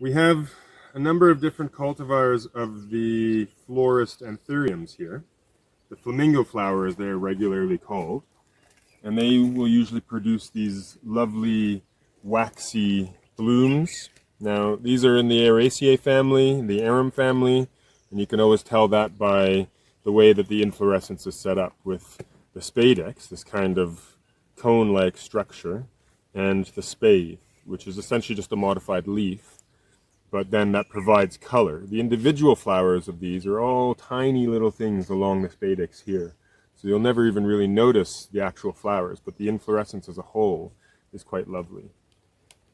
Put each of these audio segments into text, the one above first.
We have a number of different cultivars of the Florist Anthuriums here. The flamingo flower, as they're regularly called. And they will usually produce these lovely waxy blooms. Now, these are in the Araceae family, the arum family, and you can always tell that by the way that the inflorescence is set up with the spadix, this kind of cone-like structure, and the spathe, which is essentially just a modified leaf, but then that provides color. The individual flowers of these are all tiny little things along the spadix here. So you'll never even really notice the actual flowers, but the inflorescence as a whole is quite lovely.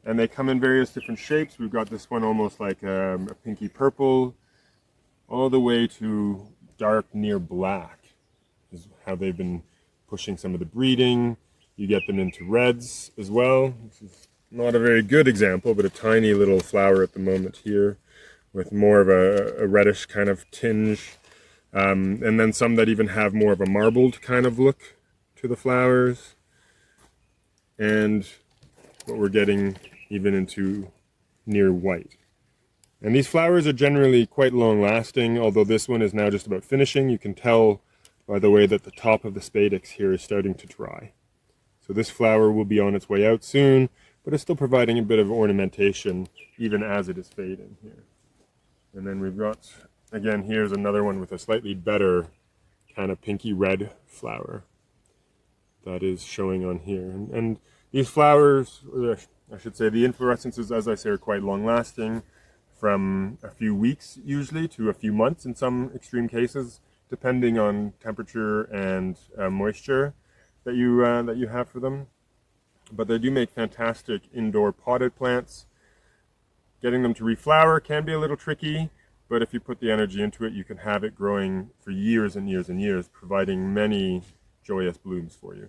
And they come in various different shapes. We've got this one almost like a pinky purple, all the way to dark near black is how they've been pushing some of the breeding. You get them into reds as well. This is not a very good example, but a tiny little flower at the moment here with more of a reddish kind of tinge. And then some that even have more of a marbled kind of look to the flowers. And what we're getting even into near white. And these flowers are generally quite long lasting, although this one is now just about finishing. You can tell by the way that the top of the spadix here is starting to dry. So this flower will be on its way out soon, but it's still providing a bit of ornamentation even as it is fading here. And then we've got, again, here's another one with a slightly better kind of pinky red flower that is showing on here. And these flowers, I should say, the inflorescences, as I say, are quite long lasting, from a few weeks usually to a few months in some extreme cases, depending on temperature and moisture that you have for them. But they do make fantastic indoor potted plants. Getting them to reflower can be a little tricky, but if you put the energy into it, you can have it growing for years and years and years, providing many joyous blooms for you.